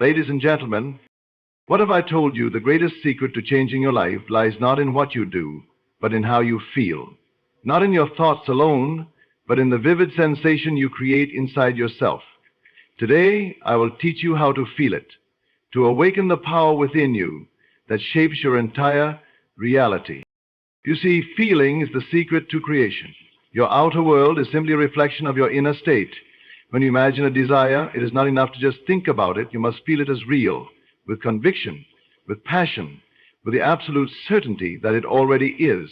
Ladies and gentlemen, what have I told you? The greatest secret to changing your life lies not in what you do, but in how you feel. Not in your thoughts alone, but in the vivid sensation you create inside yourself. Today, I will teach you how to feel it, to awaken the power within you that shapes your entire reality. You see, feeling is the secret to creation. Your outer world is simply a reflection of your inner state. When you imagine a desire, it is not enough to just think about it. You must feel it as real, with conviction, with passion, with the absolute certainty that it already is.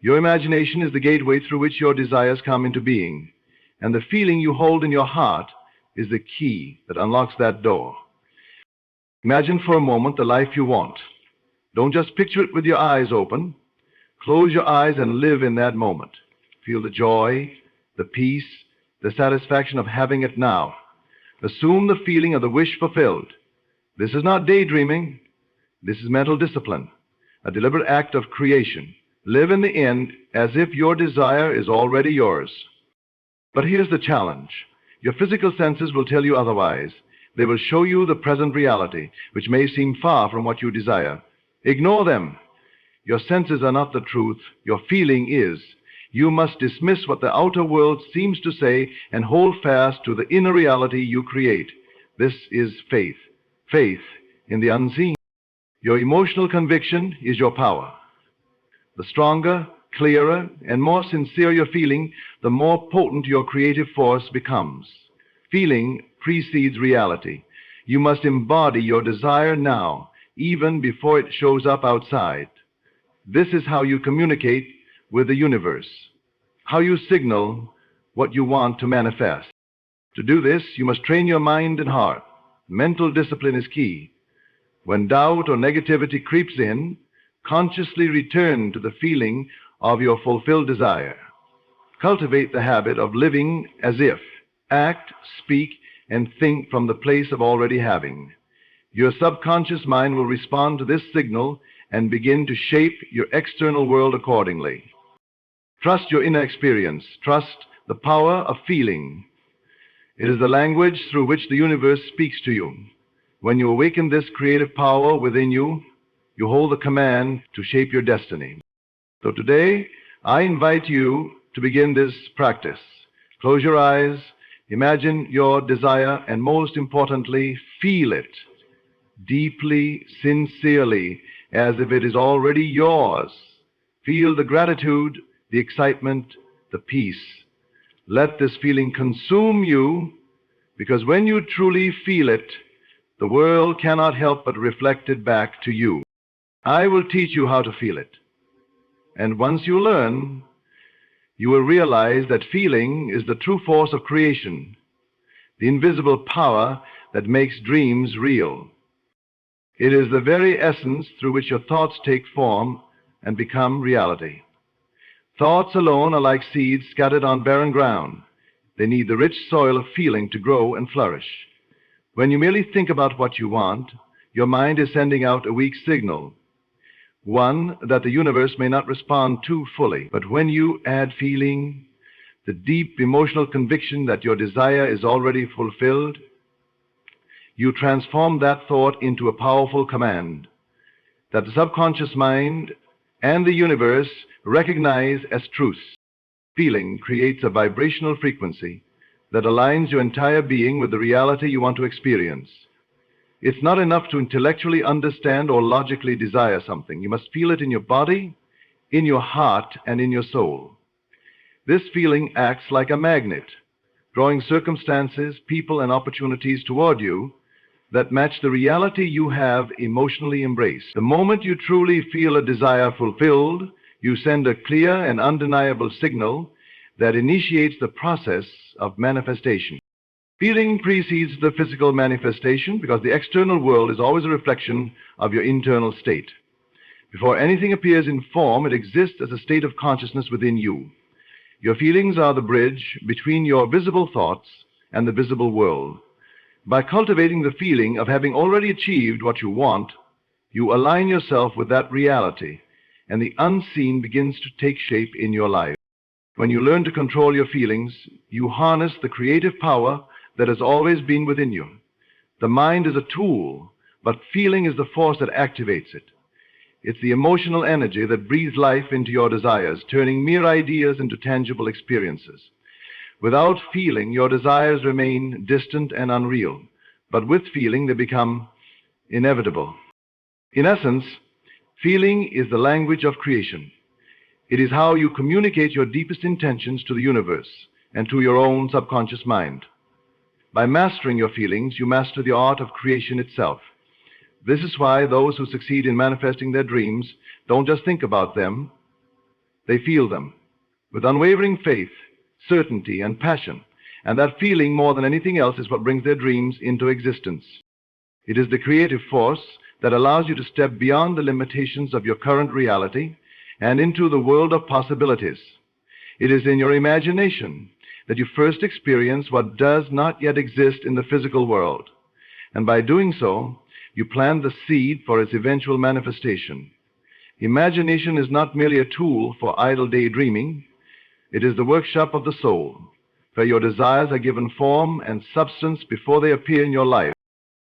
Your imagination is the gateway through which your desires come into being, and the feeling you hold in your heart is the key that unlocks that door. Imagine for a moment the life you want. Don't just picture it with your eyes open. Close your eyes and live in that moment. Feel the joy, the peace, the satisfaction of having it now. Assume the feeling of the wish fulfilled. This is not daydreaming. This is mental discipline, a deliberate act of creation. Live in the end as if your desire is already yours. But here's the challenge. Your physical senses will tell you otherwise. They will show you the present reality, which may seem far from what you desire. Ignore them. Your senses are not the truth. Your feeling is. You must dismiss what the outer world seems to say and hold fast to the inner reality you create. This is faith. Faith in the unseen. Your emotional conviction is your power. The stronger, clearer, and more sincere your feeling, the more potent your creative force becomes. Feeling precedes reality. You must embody your desire now, even before it shows up outside. This is how you communicate with the universe, how you signal what you want to manifest. To do this, you must train your mind and heart. Mental discipline is key. When doubt or negativity creeps in, consciously return to the feeling of your fulfilled desire. Cultivate the habit of living as if. Act, speak, and think from the place of already having. Your subconscious mind will respond to this signal and begin to shape your external world accordingly. Trust your inner experience. Trust the power of feeling. It is the language through which the universe speaks to you. When you awaken this creative power within you, you hold the command to shape your destiny. So today, I invite you to begin this practice. Close your eyes, imagine your desire, and most importantly, feel it deeply, sincerely, as if it is already yours. Feel the gratitude, the excitement, the peace. Let this feeling consume you, because when you truly feel it, the world cannot help but reflect it back to you. I will teach you how to feel it. And once you learn, you will realize that feeling is the true force of creation, the invisible power that makes dreams real. It is the very essence through which your thoughts take form and become reality. Thoughts alone are like seeds scattered on barren ground. They need the rich soil of feeling to grow and flourish. When you merely think about what you want, your mind is sending out a weak signal, one that the universe may not respond to fully. But when you add feeling, the deep emotional conviction that your desire is already fulfilled, you transform that thought into a powerful command that the subconscious mind and the universe recognize as truth. Feeling creates a vibrational frequency that aligns your entire being with the reality you want to experience. It's not enough to intellectually understand or logically desire something. You must feel it in your body, in your heart, and in your soul. This feeling acts like a magnet, drawing circumstances, people, and opportunities toward you that match the reality you have emotionally embraced. The moment you truly feel a desire fulfilled, you send a clear and undeniable signal that initiates the process of manifestation. Feeling precedes the physical manifestation because the external world is always a reflection of your internal state. Before anything appears in form, it exists as a state of consciousness within you. Your feelings are the bridge between your visible thoughts and the visible world. By cultivating the feeling of having already achieved what you want, you align yourself with that reality, and the unseen begins to take shape in your life. When you learn to control your feelings, you harness the creative power that has always been within you. The mind is a tool, but feeling is the force that activates it. It's the emotional energy that breathes life into your desires, turning mere ideas into tangible experiences. Without feeling, your desires remain distant and unreal, but with feeling, they become inevitable. In essence, feeling is the language of creation. It is how you communicate your deepest intentions to the universe and to your own subconscious mind. By mastering your feelings, you master the art of creation itself. This is why those who succeed in manifesting their dreams don't just think about them, they feel them with unwavering faith, certainty, and passion. And that feeling, more than anything else, is what brings their dreams into existence. It is the creative force that allows you to step beyond the limitations of your current reality and into the world of possibilities. It is in your imagination that you first experience what does not yet exist in the physical world. And by doing so, you plant the seed for its eventual manifestation. Imagination is not merely a tool for idle daydreaming. It is the workshop of the soul, where your desires are given form and substance before they appear in your life.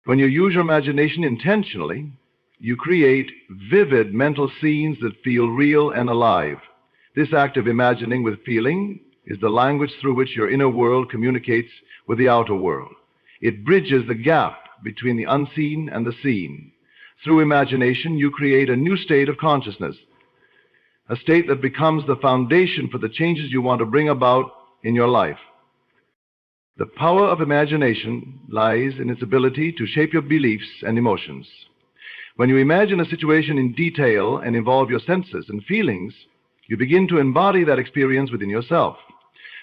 When you use your imagination intentionally, you create vivid mental scenes that feel real and alive. This act of imagining with feeling is the language through which your inner world communicates with the outer world. It bridges the gap between the unseen and the seen. Through imagination, you create a new state of consciousness, a state that becomes the foundation for the changes you want to bring about in your life. The power of imagination lies in its ability to shape your beliefs and emotions. When you imagine a situation in detail and involve your senses and feelings, you begin to embody that experience within yourself.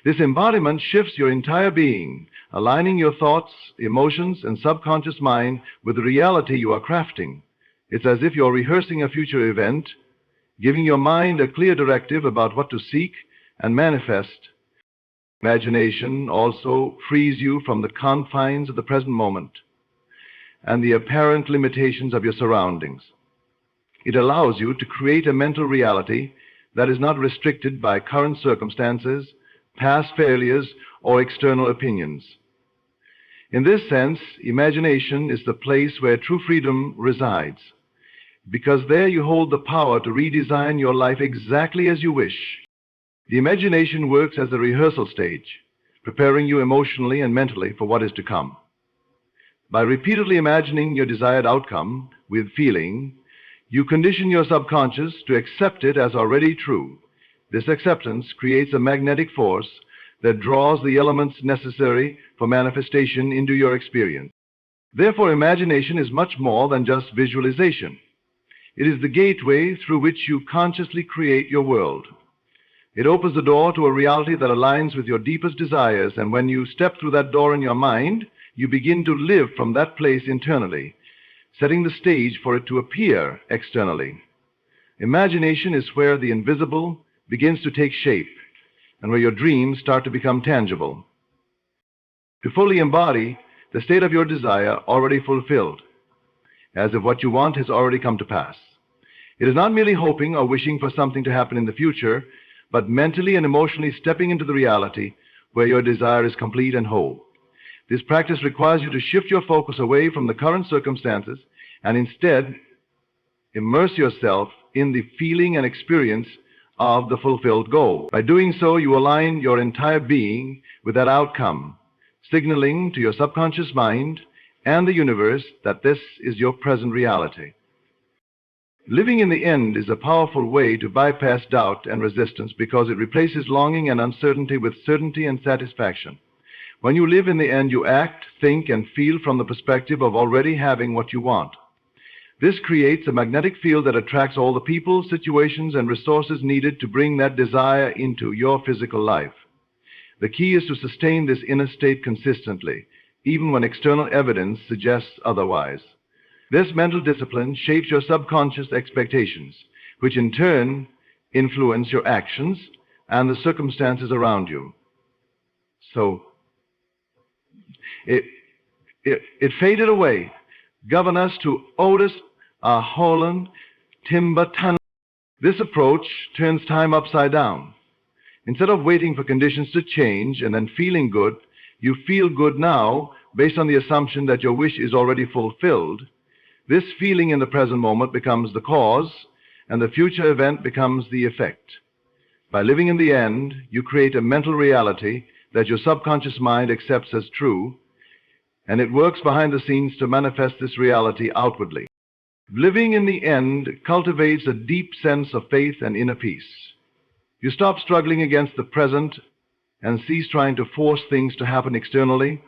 This embodiment shifts your entire being, aligning your thoughts, emotions, and subconscious mind with the reality you are crafting. It's as if you're rehearsing a future event, giving your mind a clear directive about what to seek and manifest. Imagination also frees you from the confines of the present moment and the apparent limitations of your surroundings. It allows you to create a mental reality that is not restricted by current circumstances, past failures, or external opinions. In this sense, imagination is the place where true freedom resides, because there you hold the power to redesign your life exactly as you wish. The imagination works as a rehearsal stage, preparing you emotionally and mentally for what is to come. By repeatedly imagining your desired outcome with feeling, you condition your subconscious to accept it as already true. This acceptance creates a magnetic force that draws the elements necessary for manifestation into your experience. Therefore, imagination is much more than just visualization. It is the gateway through which you consciously create your world. It opens the door to a reality that aligns with your deepest desires, and when you step through that door in your mind, you begin to live from that place internally, setting the stage for it to appear externally. Imagination is where the invisible begins to take shape and where your dreams start to become tangible. To fully embody the state of your desire already fulfilled, as if what you want has already come to pass. It is not merely hoping or wishing for something to happen in the future, but mentally and emotionally stepping into the reality where your desire is complete and whole. This practice requires you to shift your focus away from the current circumstances and instead immerse yourself in the feeling and experience of the fulfilled goal. By doing so, you align your entire being with that outcome, signaling to your subconscious mind and the universe that this is your present reality. Living in the end is a powerful way to bypass doubt and resistance because it replaces longing and uncertainty with certainty and satisfaction. When you live in the end, you act, think, and feel from the perspective of already having what you want. This creates a magnetic field that attracts all the people, situations, and resources needed to bring that desire into your physical life. The key is to sustain this inner state consistently, even when external evidence suggests otherwise. This mental discipline shapes your subconscious expectations, which in turn influence your actions and the circumstances around you. So, it faded away. Govern us to Otis, Holland, Timbatan. This approach turns time upside down. Instead of waiting for conditions to change and then feeling good, you feel good now based on the assumption that your wish is already fulfilled, this feeling in the present moment becomes the cause, and the future event becomes the effect. By living in the end, you create a mental reality that your subconscious mind accepts as true, and it works behind the scenes to manifest this reality outwardly. Living in the end cultivates a deep sense of faith and inner peace. You stop struggling against the present and cease trying to force things to happen externally.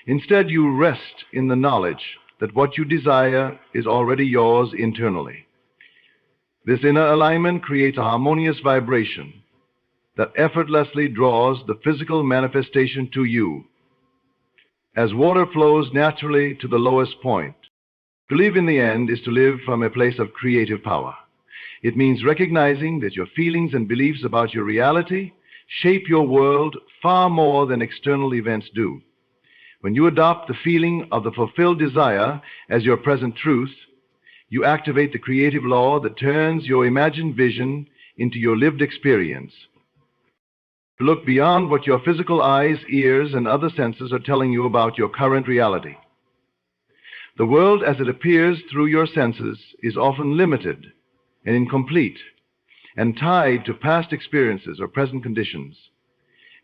Instead, you rest in the knowledge that what you desire is already yours internally. This inner alignment creates a harmonious vibration that effortlessly draws the physical manifestation to you. As water flows naturally to the lowest point, to live in the end is to live from a place of creative power. It means recognizing that your feelings and beliefs about your reality shape your world far more than external events do. When you adopt the feeling of the fulfilled desire as your present truth, you activate the creative law that turns your imagined vision into your lived experience. To look beyond what your physical eyes, ears, and other senses are telling you about your current reality. The world as it appears through your senses is often limited and incomplete and tied to past experiences or present conditions.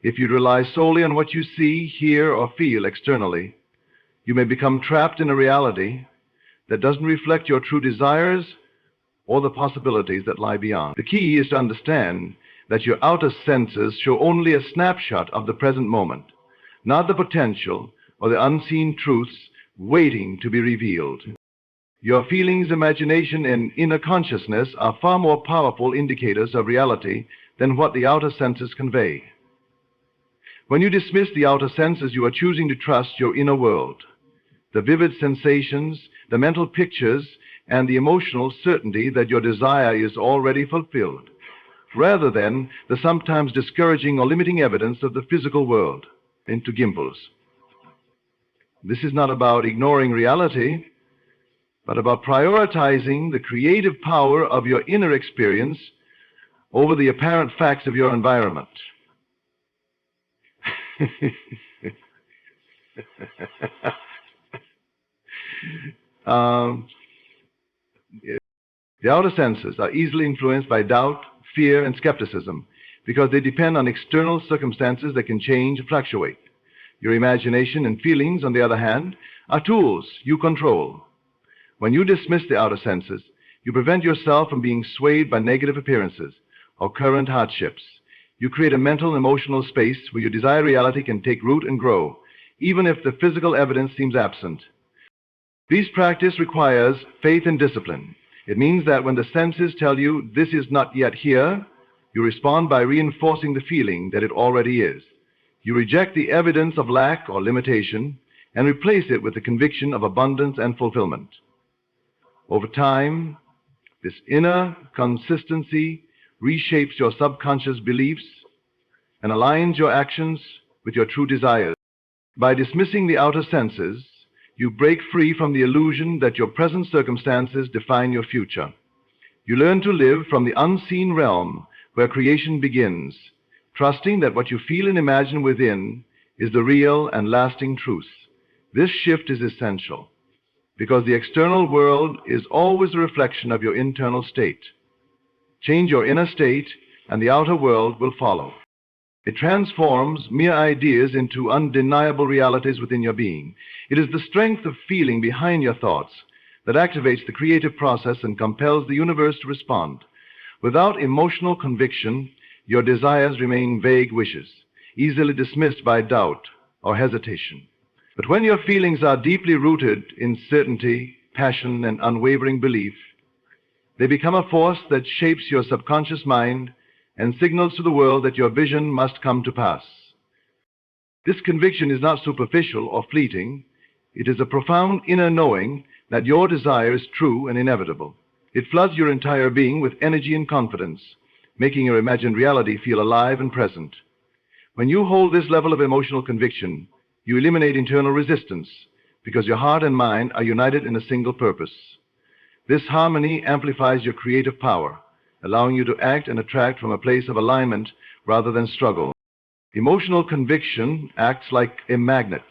If you rely solely on what you see, hear, or feel externally, you may become trapped in a reality that doesn't reflect your true desires or the possibilities that lie beyond. The key is to understand that your outer senses show only a snapshot of the present moment, not the potential or the unseen truths waiting to be revealed. Your feelings, imagination, and inner consciousness are far more powerful indicators of reality than what the outer senses convey. When you dismiss the outer senses, you are choosing to trust your inner world, the vivid sensations, the mental pictures, and the emotional certainty that your desire is already fulfilled, rather than the sometimes discouraging or limiting evidence of the physical world into gimbals. This is not about ignoring reality, but about prioritizing the creative power of your inner experience over the apparent facts of your environment. The outer senses are easily influenced by doubt, fear, and skepticism because they depend on external circumstances that can change and fluctuate. Your imagination and feelings, on the other hand, are tools you control. When you dismiss the outer senses, you prevent yourself from being swayed by negative appearances or current hardships. You create a mental and emotional space where your desired reality can take root and grow, even if the physical evidence seems absent. This practice requires faith and discipline. It means that when the senses tell you this is not yet here, you respond by reinforcing the feeling that it already is. You reject the evidence of lack or limitation and replace it with the conviction of abundance and fulfillment. Over time, this inner consistency reshapes your subconscious beliefs and aligns your actions with your true desires. By dismissing the outer senses, you break free from the illusion that your present circumstances define your future. You learn to live from the unseen realm where creation begins, trusting that what you feel and imagine within is the real and lasting truth. This shift is essential because the external world is always a reflection of your internal state. Change your inner state and the outer world will follow. It transforms mere ideas into undeniable realities within your being. It is the strength of feeling behind your thoughts that activates the creative process and compels the universe to respond. Without emotional conviction, your desires remain vague wishes, easily dismissed by doubt or hesitation. But when your feelings are deeply rooted in certainty, passion, and unwavering belief, they become a force that shapes your subconscious mind and signals to the world that your vision must come to pass. This conviction is not superficial or fleeting. It is a profound inner knowing that your desire is true and inevitable. It floods your entire being with energy and confidence, making your imagined reality feel alive and present. When you hold this level of emotional conviction, you eliminate internal resistance because your heart and mind are united in a single purpose. This harmony amplifies your creative power, allowing you to act and attract from a place of alignment rather than struggle. Emotional conviction acts like a magnet,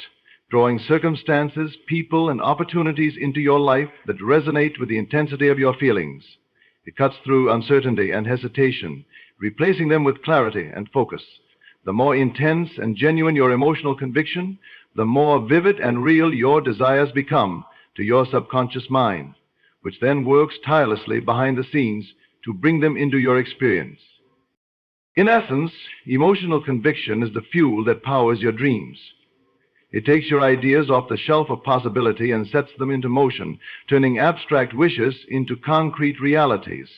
drawing circumstances, people, and opportunities into your life that resonate with the intensity of your feelings. It cuts through uncertainty and hesitation, replacing them with clarity and focus. The more intense and genuine your emotional conviction, the more vivid and real your desires become to your subconscious mind, which then works tirelessly behind the scenes to bring them into your experience. In essence, emotional conviction is the fuel that powers your dreams. It takes your ideas off the shelf of possibility and sets them into motion, turning abstract wishes into concrete realities.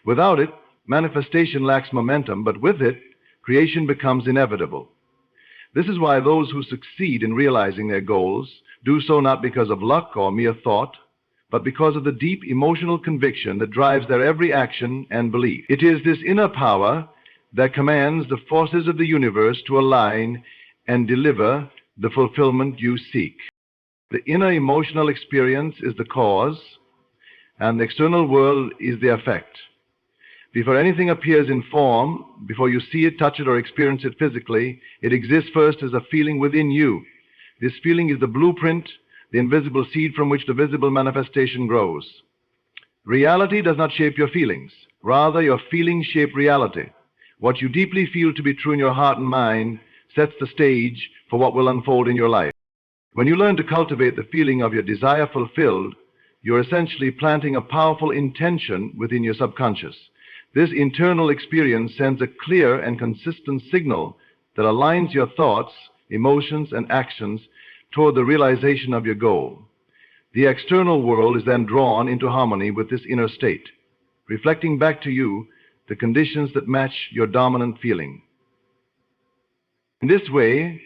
Without it, manifestation lacks momentum, but with it, creation becomes inevitable. This is why those who succeed in realizing their goals do so not because of luck or mere thought, but because of the deep emotional conviction that drives their every action and belief. It is this inner power that commands the forces of the universe to align and deliver the fulfillment you seek. The inner emotional experience is the cause, and the external world is the effect. Before anything appears in form, before you see it, touch it, or experience it physically, it exists first as a feeling within you. This feeling is the blueprint, the invisible seed from which the visible manifestation grows. Reality does not shape your feelings. Rather, your feelings shape reality. What you deeply feel to be true in your heart and mind sets the stage for what will unfold in your life. When you learn to cultivate the feeling of your desire fulfilled, you're essentially planting a powerful intention within your subconscious. This internal experience sends a clear and consistent signal that aligns your thoughts, emotions, and actions toward the realization of your goal. The external world is then drawn into harmony with this inner state, reflecting back to you the conditions that match your dominant feeling. In this way,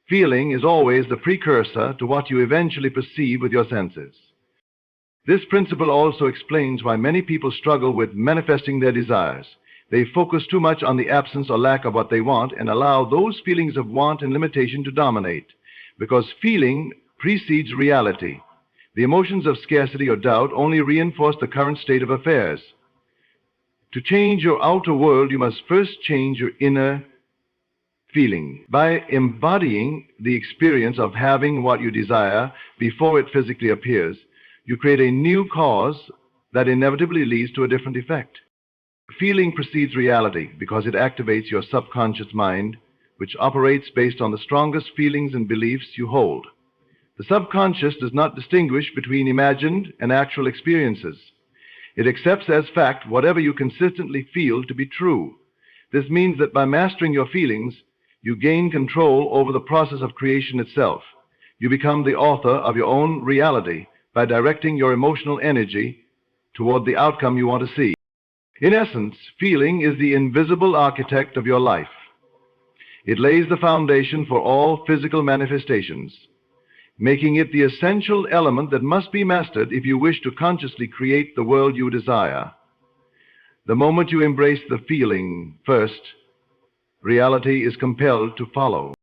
feeling is always the precursor to what you eventually perceive with your senses. This principle also explains why many people struggle with manifesting their desires. They focus too much on the absence or lack of what they want and allow those feelings of want and limitation to dominate, because feeling precedes reality. The emotions of scarcity or doubt only reinforce the current state of affairs. To change your outer world, you must first change your inner feeling. By embodying the experience of having what you desire before it physically appears, you create a new cause that inevitably leads to a different effect. Feeling precedes reality because it activates your subconscious mind, which operates based on the strongest feelings and beliefs you hold. The subconscious does not distinguish between imagined and actual experiences. It accepts as fact whatever you consistently feel to be true. This means that by mastering your feelings, you gain control over the process of creation itself. You become the author of your own reality by directing your emotional energy toward the outcome you want to see. In essence, feeling is the invisible architect of your life. It lays the foundation for all physical manifestations, making it the essential element that must be mastered if you wish to consciously create the world you desire. The moment you embrace the feeling first, reality is compelled to follow.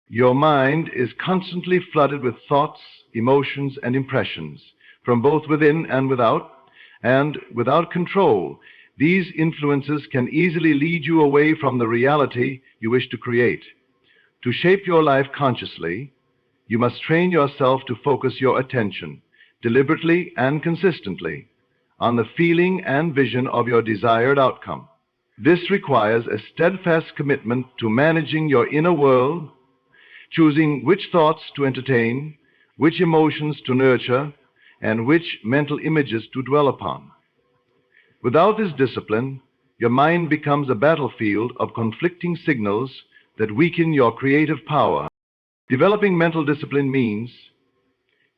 Your mind is constantly flooded with thoughts, emotions, and impressions from both within and without control, these influences can easily lead you away from the reality you wish to create. To shape your life consciously, you must train yourself to focus your attention, deliberately and consistently, on the feeling and vision of your desired outcome. This requires a steadfast commitment to managing your inner world, choosing which thoughts to entertain, which emotions to nurture, and which mental images to dwell upon. Without this discipline, your mind becomes a battlefield of conflicting signals that weaken your creative power. Developing mental discipline means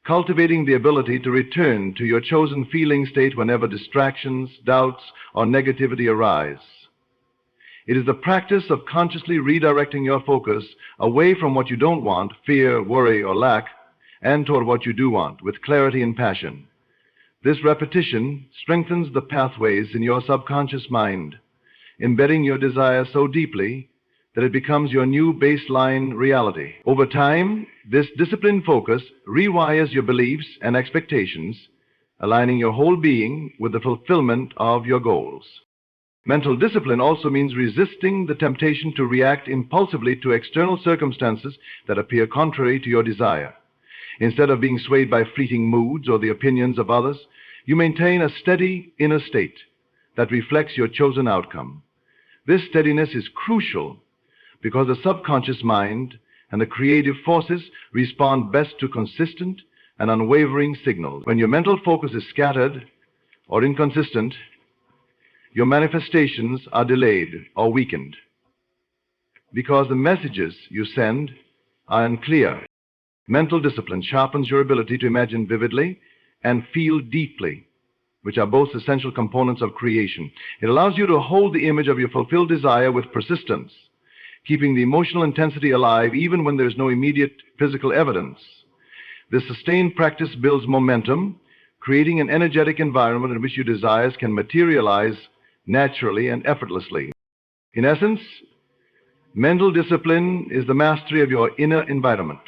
cultivating the ability to return to your chosen feeling state whenever distractions, doubts, or negativity arise. It is the practice of consciously redirecting your focus away from what you don't want, fear, worry, or lack, and toward what you do want, with clarity and passion. This repetition strengthens the pathways in your subconscious mind, embedding your desire so deeply that it becomes your new baseline reality. Over time, this disciplined focus rewires your beliefs and expectations, aligning your whole being with the fulfillment of your goals. Mental discipline also means resisting the temptation to react impulsively to external circumstances that appear contrary to your desire. Instead of being swayed by fleeting moods or the opinions of others, you maintain a steady inner state that reflects your chosen outcome. This steadiness is crucial because the subconscious mind and the creative forces respond best to consistent and unwavering signals. When your mental focus is scattered or inconsistent, your manifestations are delayed or weakened because the messages you send are unclear. Mental discipline sharpens your ability to imagine vividly and feel deeply, which are both essential components of creation. It allows you to hold the image of your fulfilled desire with persistence, keeping the emotional intensity alive even when there is no immediate physical evidence. This sustained practice builds momentum, creating an energetic environment in which your desires can materialize naturally and effortlessly. In essence, mental discipline is the mastery of your inner environment.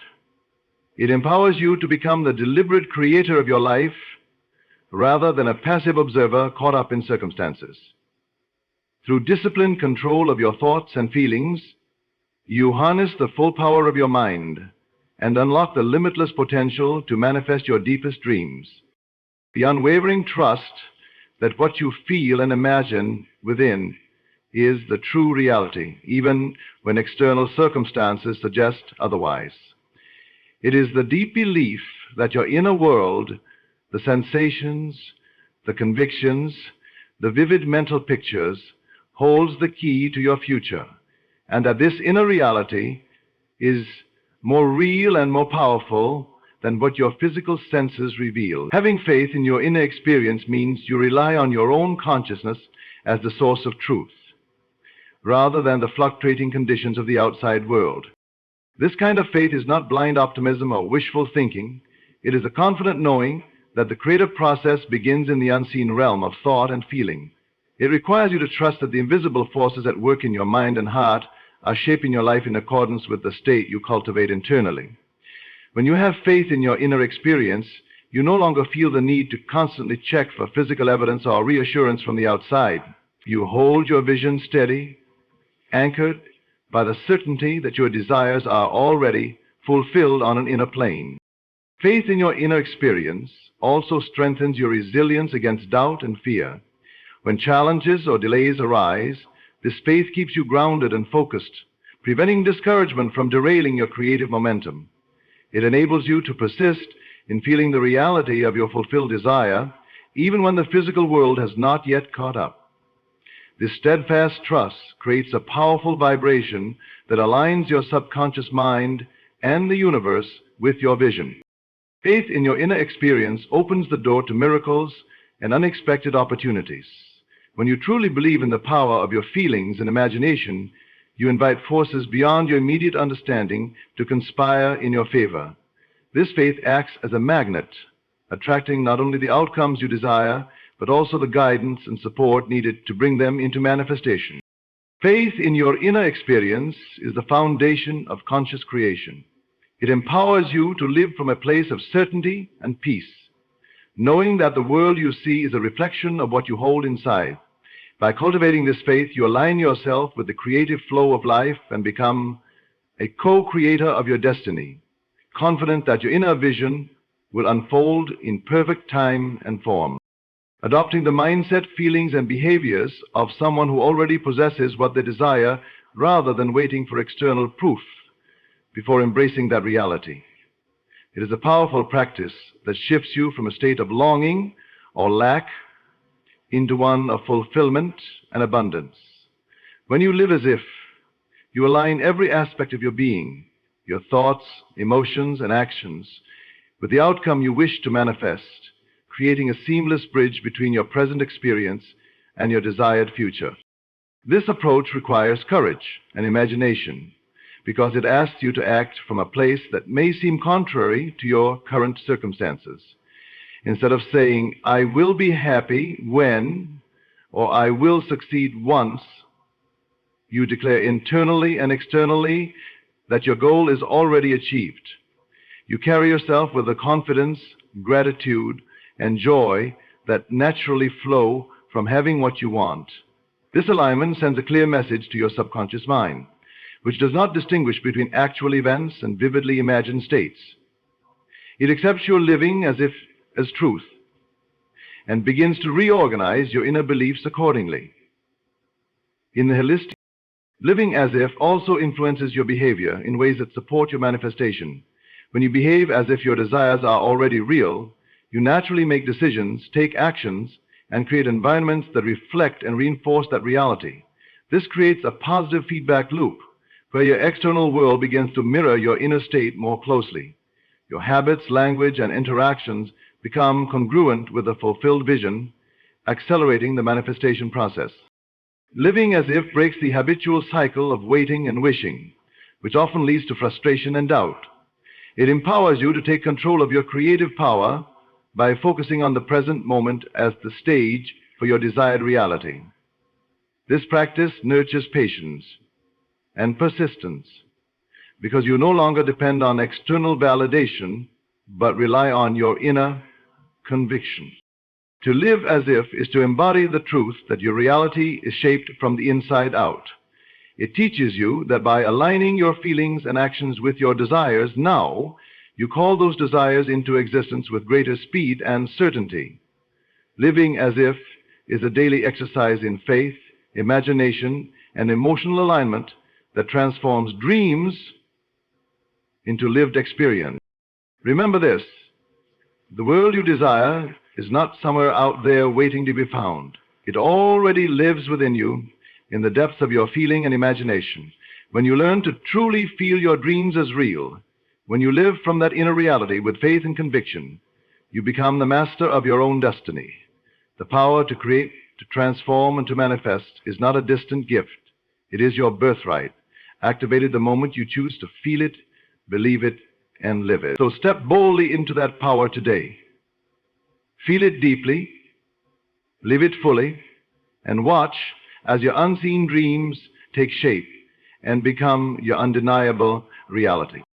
It empowers you to become the deliberate creator of your life rather than a passive observer caught up in circumstances. Through disciplined control of your thoughts and feelings, you harness the full power of your mind and unlock the limitless potential to manifest your deepest dreams. The unwavering trust that what you feel and imagine within is the true reality, even when external circumstances suggest otherwise. It is the deep belief that your inner world, the sensations, the convictions, the vivid mental pictures, holds the key to your future, and that this inner reality is more real and more powerful than what your physical senses reveal. Having faith in your inner experience means you rely on your own consciousness as the source of truth, rather than the fluctuating conditions of the outside world. This kind of faith is not blind optimism or wishful thinking. It is a confident knowing that the creative process begins in the unseen realm of thought and feeling. It requires you to trust that the invisible forces at work in your mind and heart are shaping your life in accordance with the state you cultivate internally. When you have faith in your inner experience, you no longer feel the need to constantly check for physical evidence or reassurance from the outside. You hold your vision steady, anchored by the certainty that your desires are already fulfilled on an inner plane. Faith in your inner experience also strengthens your resilience against doubt and fear. When challenges or delays arise, this faith keeps you grounded and focused, preventing discouragement from derailing your creative momentum. It enables you to persist in feeling the reality of your fulfilled desire, even when the physical world has not yet caught up. This steadfast trust creates a powerful vibration that aligns your subconscious mind and the universe with your vision. Faith in your inner experience opens the door to miracles and unexpected opportunities. When you truly believe in the power of your feelings and imagination, you invite forces beyond your immediate understanding to conspire in your favor. This faith acts as a magnet, attracting not only the outcomes you desire, but also the guidance and support needed to bring them into manifestation. Faith in your inner experience is the foundation of conscious creation. It empowers you to live from a place of certainty and peace, knowing that the world you see is a reflection of what you hold inside. By cultivating this faith, you align yourself with the creative flow of life and become a co-creator of your destiny, confident that your inner vision will unfold in perfect time and form. Adopting the mindset, feelings, and behaviors of someone who already possesses what they desire rather than waiting for external proof before embracing that reality. It is a powerful practice that shifts you from a state of longing or lack into one of fulfillment and abundance. When you live as if, you align every aspect of your being, your thoughts, emotions, and actions, with the outcome you wish to manifest, creating a seamless bridge between your present experience and your desired future. This approach requires courage and imagination because it asks you to act from a place that may seem contrary to your current circumstances. Instead of saying, I will be happy when, or I will succeed once, you declare internally and externally that your goal is already achieved. You carry yourself with the confidence, gratitude, and joy that naturally flow from having what you want. This alignment sends a clear message to your subconscious mind, which does not distinguish between actual events and vividly imagined states. It accepts your living as truth and begins to reorganize your inner beliefs accordingly. In the holistic, living as if also influences your behavior in ways that support your manifestation. When you behave as if your desires are already real, you naturally make decisions, take actions, and create environments that reflect and reinforce that reality. This creates a positive feedback loop where your external world begins to mirror your inner state more closely. Your habits, language, and interactions become congruent with a fulfilled vision, accelerating the manifestation process. Living as if breaks the habitual cycle of waiting and wishing, which often leads to frustration and doubt. It empowers you to take control of your creative power by focusing on the present moment as the stage for your desired reality. This practice nurtures patience and persistence because you no longer depend on external validation but rely on your inner conviction. To live as if is to embody the truth that your reality is shaped from the inside out. It teaches you that by aligning your feelings and actions with your desires now, you call those desires into existence with greater speed and certainty. Living as if is a daily exercise in faith, imagination, and emotional alignment that transforms dreams into lived experience. Remember this: the world you desire is not somewhere out there waiting to be found. It already lives within you in the depths of your feeling and imagination. When you learn to truly feel your dreams as real, when you live from that inner reality with faith and conviction, you become the master of your own destiny. The power to create, to transform, and to manifest is not a distant gift. It is your birthright, activated the moment you choose to feel it, believe it, and live it. So step boldly into that power today. Feel it deeply, live it fully, and watch as your unseen dreams take shape and become your undeniable reality.